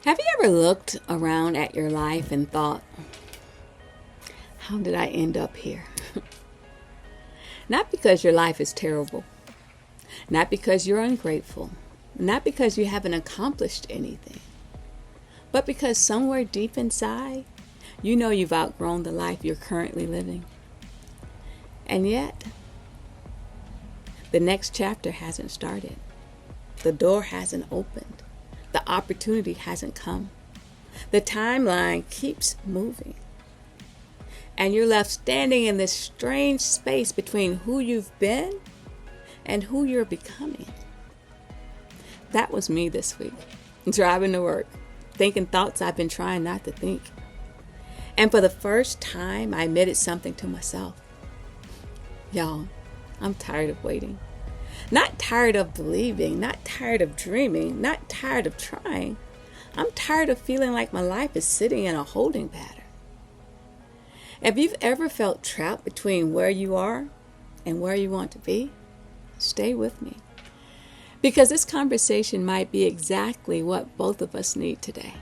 Have you ever looked around at your life and thought, how did I end up here? Not because your life is terrible, not because you're ungrateful, not because you haven't accomplished anything, but because somewhere deep inside, you know you've outgrown the life you're currently living. And yet, the next chapter hasn't started. The door hasn't opened. The opportunity hasn't come. The timeline keeps moving. And you're left standing in this strange space between who you've been and who you're becoming. That was me this week, driving to work, thinking thoughts I've been trying not to think. And for the first time, I admitted something to myself. Y'all, I'm tired of waiting. Not tired of believing, not tired of dreaming, not tired of trying. I'm tired of feeling like my life is sitting in a holding pattern. If you've ever felt trapped between where you are and where you want to be, stay with me. Because this conversation might be exactly what both of us need today.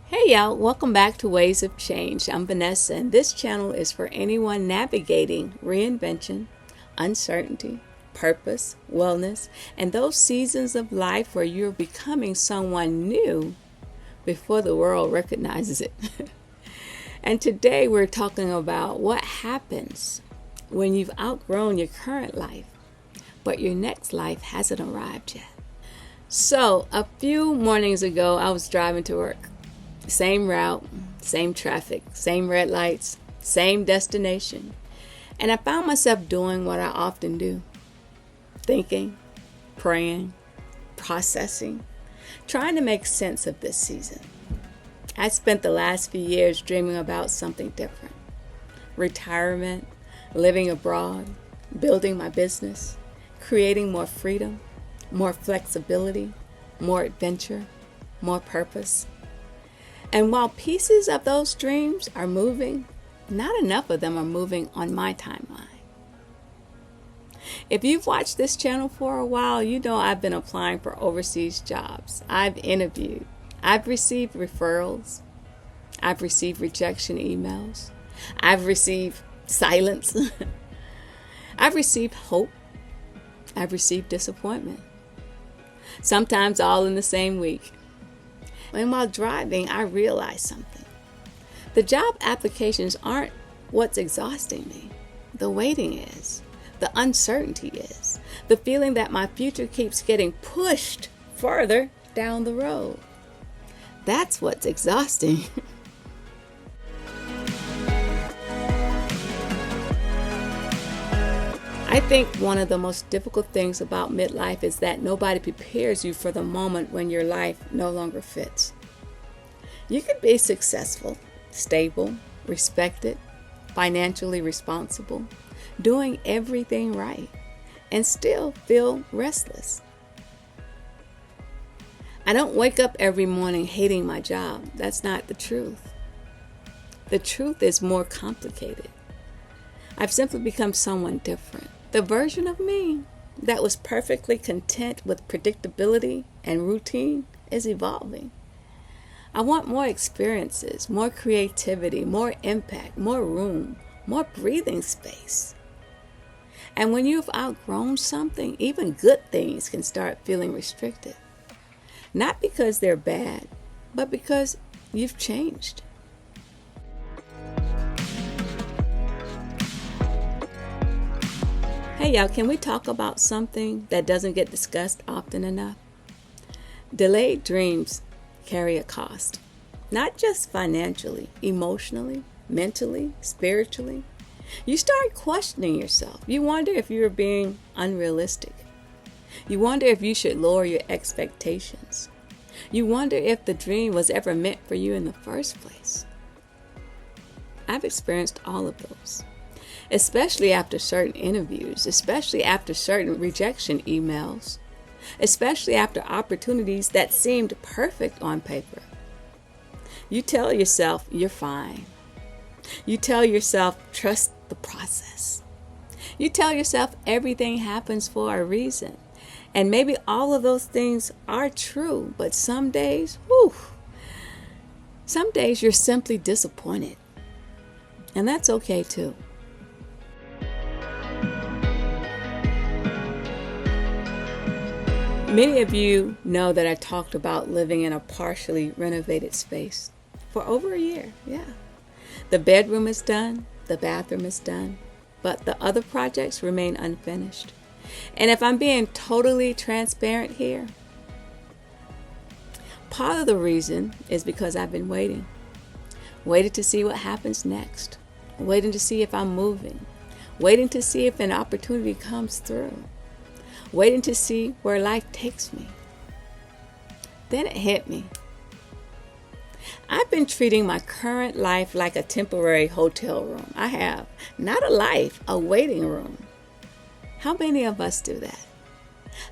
Hey y'all, welcome back to Ways of Change. I'm Vanessa, and this channel is for anyone navigating reinvention, uncertainty, purpose, wellness, and those seasons of life where you're becoming someone new before the world recognizes it. And today we're talking about what happens when you've outgrown your current life, but your next life hasn't arrived yet. So a few mornings ago, I was driving to work. Same route, same traffic, same red lights, same destination. And I found myself doing what I often do. Thinking, praying, processing, trying to make sense of this season. I spent the last few years dreaming about something different. Retirement, living abroad, building my business, creating more freedom, more flexibility, more adventure, more purpose. And while pieces of those dreams are moving, not enough of them are moving on my timeline. If you've watched this channel for a while, you know I've been applying for overseas jobs. I've interviewed. I've received referrals. I've received rejection emails. I've received silence. I've received hope. I've received disappointment. Sometimes all in the same week. And while driving, I realized something. The job applications aren't what's exhausting me. The waiting is. The uncertainty is. The feeling that my future keeps getting pushed further down the road. That's what's exhausting. I think one of the most difficult things about midlife is that nobody prepares you for the moment when your life no longer fits. You could be successful, stable, respected, financially responsible, doing everything right, and still feel restless. I don't wake up every morning hating my job. That's not the truth. The truth is more complicated. I've simply become someone different. The version of me that was perfectly content with predictability and routine is evolving. I want more experiences, more creativity, more impact, more room, more breathing space. And when you've outgrown something, even good things can start feeling restricted. Not because they're bad, but because you've changed. Hey y'all, can we talk about something that doesn't get discussed often enough? Delayed dreams carry a cost. Not just financially, emotionally, mentally, spiritually. You start questioning yourself. You wonder if you're being unrealistic. You wonder if you should lower your expectations. You wonder if the dream was ever meant for you in the first place. I've experienced all of those. Especially after certain interviews, especially after certain rejection emails, especially after opportunities that seemed perfect on paper. You tell yourself you're fine. You tell yourself trust the process. You tell yourself everything happens for a reason. And maybe all of those things are true, but some days, some days you're simply disappointed. And that's okay too. Many of you know that I talked about living in a partially renovated space for over a year. Yeah. The bedroom is done, the bathroom is done, but the other projects remain unfinished. And if I'm being totally transparent here, part of the reason is because I've been waiting to see what happens next, waiting to see if I'm moving, waiting to see if an opportunity comes through, waiting to see where life takes me. Then it hit me. I've been treating my current life like a temporary hotel room. I have. Not a life, a waiting room. How many of us do that?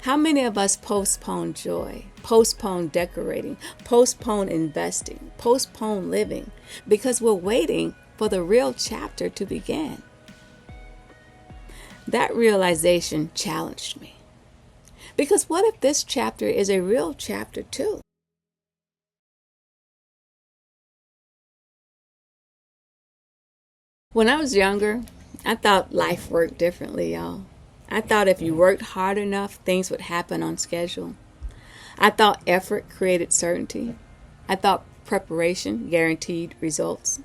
How many of us postpone joy, postpone decorating, postpone investing, postpone living because we're waiting for the real chapter to begin? That realization challenged me. Because what if this chapter is a real chapter too? When I was younger, I thought life worked differently, y'all. I thought if you worked hard enough, things would happen on schedule. I thought effort created certainty. I thought preparation guaranteed results.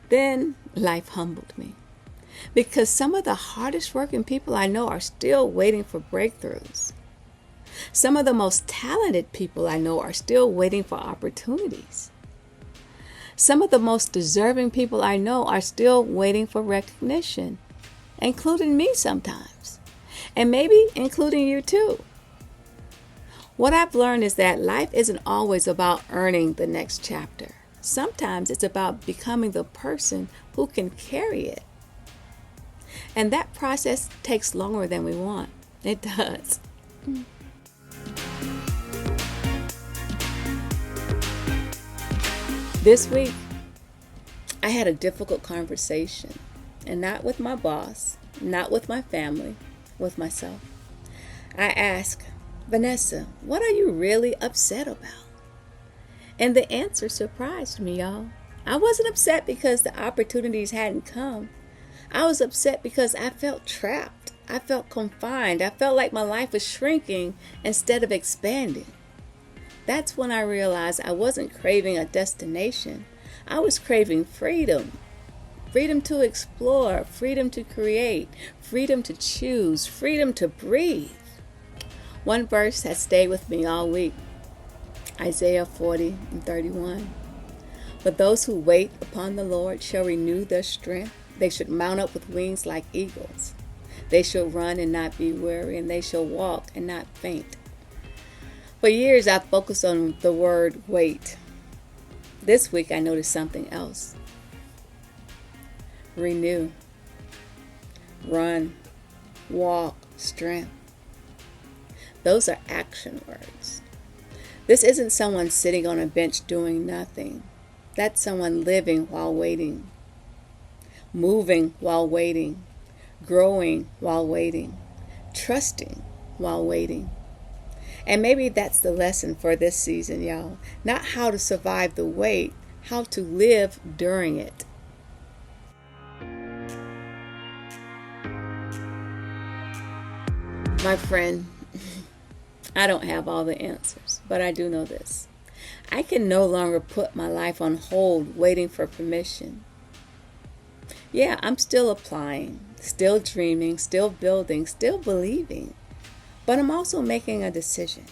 Then life humbled me. Because some of the hardest working people I know are still waiting for breakthroughs. Some of the most talented people I know are still waiting for opportunities. Some of the most deserving people I know are still waiting for recognition, including me sometimes, and maybe including you too. What I've learned is that life isn't always about earning the next chapter. Sometimes it's about becoming the person who can carry it. And that process takes longer than we want. It does. This week, I had a difficult conversation, and not with my boss, not with my family, with myself. I asked, Vanessa, what are you really upset about? And the answer surprised me, y'all. I wasn't upset because the opportunities hadn't come. I was upset because I felt trapped. I felt confined. I felt like my life was shrinking instead of expanding. That's when I realized I wasn't craving a destination. I was craving freedom. Freedom to explore, freedom to create, freedom to choose, freedom to breathe. One verse has stayed with me all week. Isaiah 40:31. But those who wait upon the Lord shall renew their strength. They should mount up with wings like eagles. They shall run and not be weary, and they shall walk and not faint. For years, I've focused on the word wait. This week, I noticed something else. Renew, run, walk, strength. Those are action words. This isn't someone sitting on a bench doing nothing. That's someone living while waiting, moving while waiting, growing while waiting, trusting while waiting. And maybe that's the lesson for this season, y'all. Not how to survive the wait, how to live during it. My friend, I don't have all the answers, but I do know this. I can no longer put my life on hold waiting for permission. Yeah, I'm still applying, still dreaming, still building, still believing. But I'm also making a decision.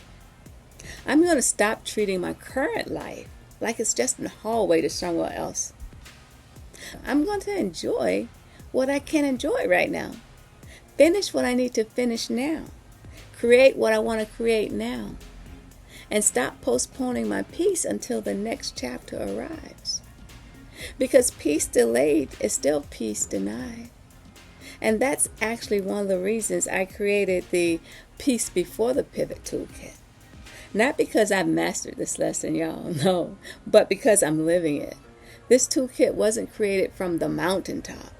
I'm going to stop treating my current life like it's just a hallway to somewhere else. I'm going to enjoy what I can enjoy right now. Finish what I need to finish now. Create what I want to create now. And stop postponing my peace until the next chapter arrives. Because peace delayed is still peace denied. And that's actually one of the reasons I created the Peace Before the Pivot Toolkit. Not because I've mastered this lesson, y'all, no, but because I'm living it. This toolkit wasn't created from the mountaintop.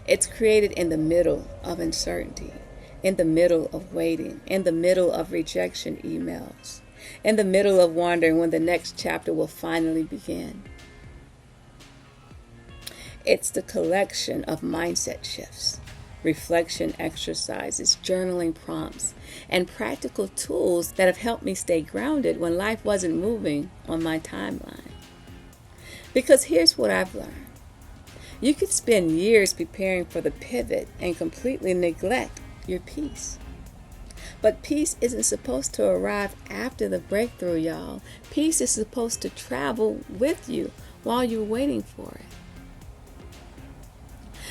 It's created in the middle of uncertainty, in the middle of waiting, in the middle of rejection emails, in the middle of wondering when the next chapter will finally begin. It's the collection of mindset shifts, reflection exercises, journaling prompts, and practical tools that have helped me stay grounded when life wasn't moving on my timeline. Because here's what I've learned. You could spend years preparing for the pivot and completely neglect your peace. But peace isn't supposed to arrive after the breakthrough, y'all. Peace is supposed to travel with you while you're waiting for it.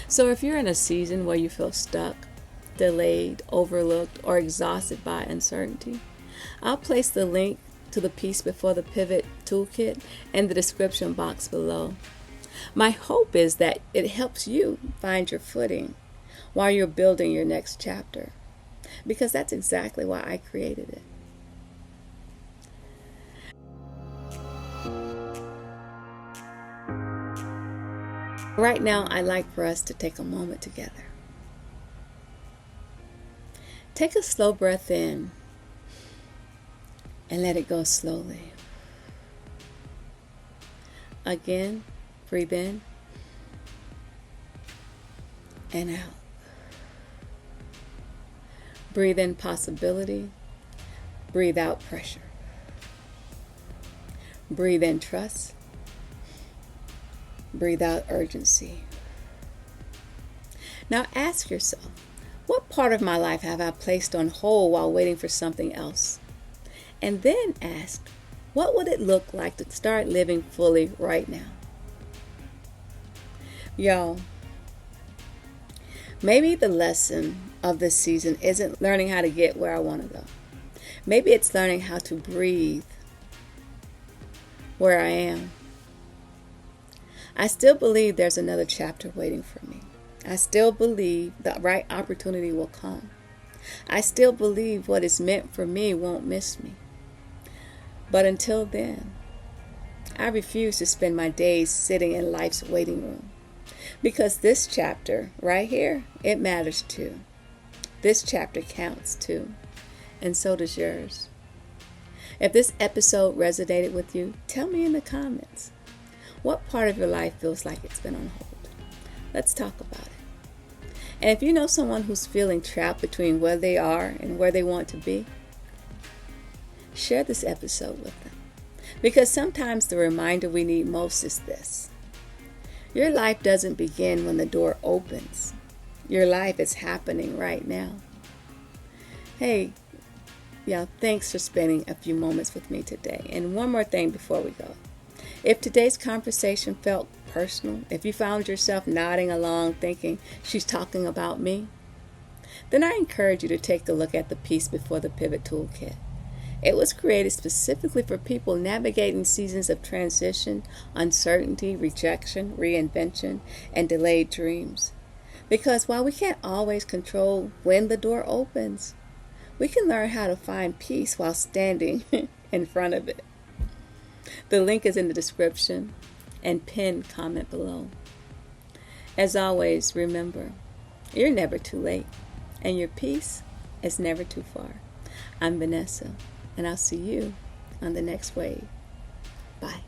So if you're in a season where you feel stuck, delayed, overlooked, or exhausted by uncertainty, I'll place the link to the Peace Before the Pivot toolkit in the description box below. My hope is that it helps you find your footing while you're building your next chapter, because that's exactly why I created it. Right now, I'd like for us to take a moment together. Take a slow breath in and let it go slowly. Again, breathe in and out. Breathe in possibility. Breathe out pressure. Breathe in trust. Breathe out urgency. Now ask yourself, what part of my life have I placed on hold while waiting for something else? And then ask, what would it look like to start living fully right now? Y'all, maybe the lesson of this season isn't learning how to get where I want to go. Maybe it's learning how to breathe where I am. I still believe there's another chapter waiting for me. I still believe the right opportunity will come. I still believe what is meant for me won't miss me. But until then, I refuse to spend my days sitting in life's waiting room. Because this chapter right here, it matters too. This chapter counts too. And so does yours. If this episode resonated with you, tell me in the comments. What part of your life feels like it's been on hold? Let's talk about it. And if you know someone who's feeling trapped between where they are and where they want to be, share this episode with them. Because sometimes the reminder we need most is this. Your life doesn't begin when the door opens. Your life is happening right now. Hey, y'all, thanks for spending a few moments with me today. And one more thing before we go. If today's conversation felt personal, if you found yourself nodding along thinking she's talking about me, then I encourage you to take a look at the Peace Before the Pivot toolkit. It was created specifically for people navigating seasons of transition, uncertainty, rejection, reinvention, and delayed dreams. Because while we can't always control when the door opens, we can learn how to find peace while standing in front of it. The link is in the description and pinned comment below. As always, remember, you're never too late, and your peace is never too far. I'm Vanessa, and I'll see you on the next wave. Bye.